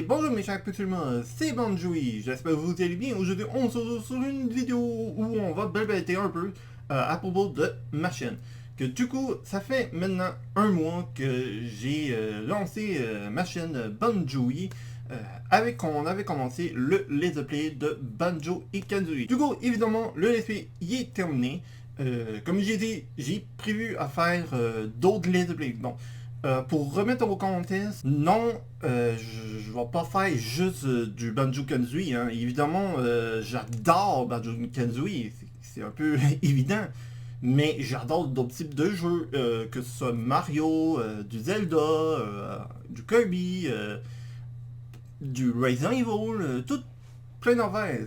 Bonjour mes chers petits humains, c'est Banjoui, j'espère que vous allez bien. Aujourd'hui on se retrouve sur une vidéo où on va blablater un peu à propos de ma chaîne. Que du coup, ça fait maintenant un mois que j'ai lancé ma chaîne Banjoui avec on avait commencé le let's play de Banjo et Kazooie. Du coup, évidemment, le let's play y est terminé. Comme j'ai dit, j'ai prévu à faire d'autres let's play. Bon. Pour remettre au contexte, non, je vais pas faire juste du Banjo-Kazooie, hein. Évidemment, j'adore Banjo-Kazooie, c'est un peu évident, mais j'adore d'autres types de jeux, que ce soit Mario, du Zelda, du Kirby, du Resident Evil, tout plein d'envers,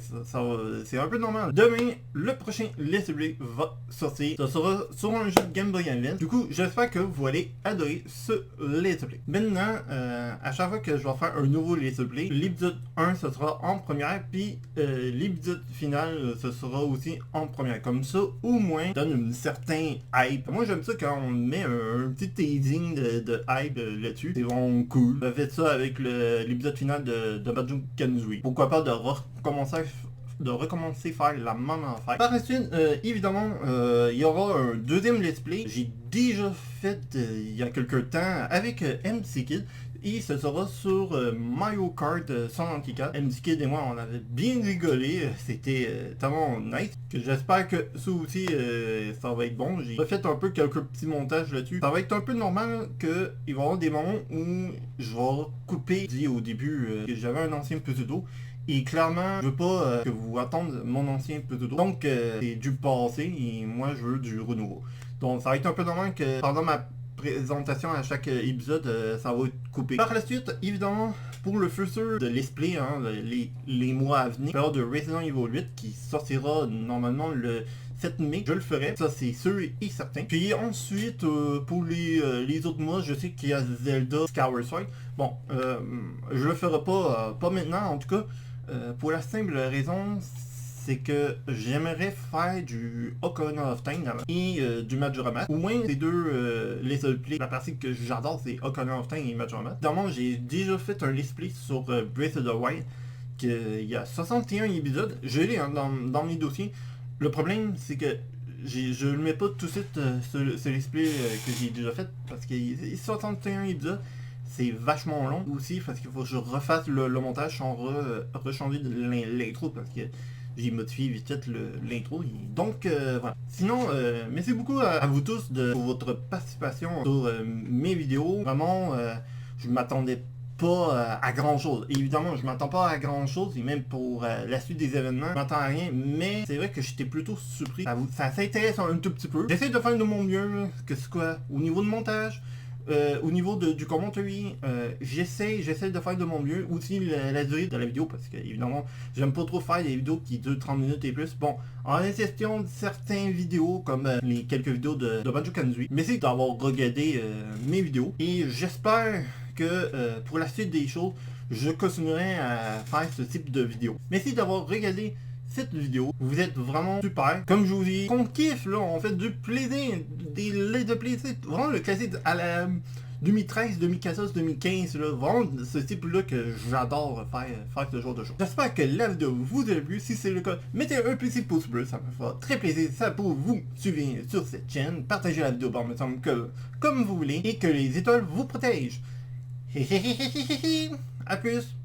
c'est un peu normal. Demain, le prochain Let's Play va sortir. Ça sera sur un jeu de Game Boy Advance. Du coup, j'espère que vous allez adorer ce Let's Play. Maintenant, à chaque fois que je vais faire un nouveau Let's Play, l'épisode 1, ce sera en première, puis l'épisode final, ce sera aussi en première. Comme ça, au moins, donne une certaine hype. Moi, j'aime ça quand on met un petit teasing de hype là-dessus. C'est vraiment cool. On fait ça avec l'épisode final de Banjo-Kazooie. Pourquoi pas de recommencer à faire la même affaire. Par la suite, évidemment, il y aura un deuxième let's play. J'ai déjà fait il y a quelques temps avec MC Kid. Et ce sera sur Mario Kart 194. MC Kid et moi, on avait bien rigolé. C'était tellement nice. Que j'espère que ça aussi, ça va être bon. J'ai refait un peu quelques petits montages là-dessus. Ça va être un peu normal qu'il va y avoir des moments où je vais couper. Dit au début que j'avais un ancien pseudo. Et clairement, je veux pas que vous attendiez mon ancien pseudo. Donc, c'est du passé et moi, je veux du renouveau. Donc, ça va être un peu normal que pendant ma présentation à chaque épisode, ça va être coupé. Par la suite, évidemment, pour le futur de Let's Play, hein, les mois à venir, période de Resident Evil 8 qui sortira normalement le 7 mai, je le ferai, ça c'est sûr et certain. Puis ensuite, pour les autres mois, je sais qu'il y a Zelda Skyward Sword. Bon, je le ferai pas maintenant en tout cas. Pour la simple raison, c'est que j'aimerais faire du Ocarina of Time et du Majora's Mask. Au moins ces deux let's play. La partie que j'adore, c'est Ocarina of Time et Majora's Mask. Évidemment, j'ai déjà fait un let's play sur Breath of the Wild. Il y a 61 épisodes. Je l'ai hein, dans mes dossiers. Le problème, c'est que je ne mets pas tout de suite ce let's play que j'ai déjà fait parce qu'il y a 61 épisodes. C'est vachement long aussi parce qu'il faut que je refasse le montage sans rechanger l'intro parce que j'ai modifié vite fait l'intro. Donc voilà. Sinon, merci beaucoup à vous tous pour votre participation sur mes vidéos. Vraiment, je m'attendais pas à grand chose. Et évidemment, je m'attends pas à grand chose, et même pour la suite des événements, je m'attends à rien, mais c'est vrai que j'étais plutôt surpris. Ça s'intéresse un tout petit peu. J'essaie de faire de mon mieux, que c'est quoi, au niveau de montage. Au niveau du commentary, j'essaie de faire de mon mieux. Aussi la durée de la vidéo, parce que évidemment, j'aime pas trop faire des vidéos qui durent 30 minutes et plus. Bon, en exception de certaines vidéos, comme les quelques vidéos de Banjo-Kazooie, merci d'avoir regardé mes vidéos. Et j'espère que pour la suite des choses, je continuerai à faire ce type de vidéos. Merci d'avoir regardé cette vidéo. Vous êtes vraiment super. Comme je vous dis, on kiffe là, on fait du plaisir, des let's play, vraiment le classique à la 2013, 2014, 2015, là, vraiment ce type-là que j'adore faire ce genre de choses. J'espère que la vidéo vous a plu. Si c'est le cas, mettez un petit pouce bleu, ça me fera très plaisir. Ça pour vous suivre sur cette chaîne, partagez la vidéo par me semble que comme vous voulez et que les étoiles vous protègent. A plus.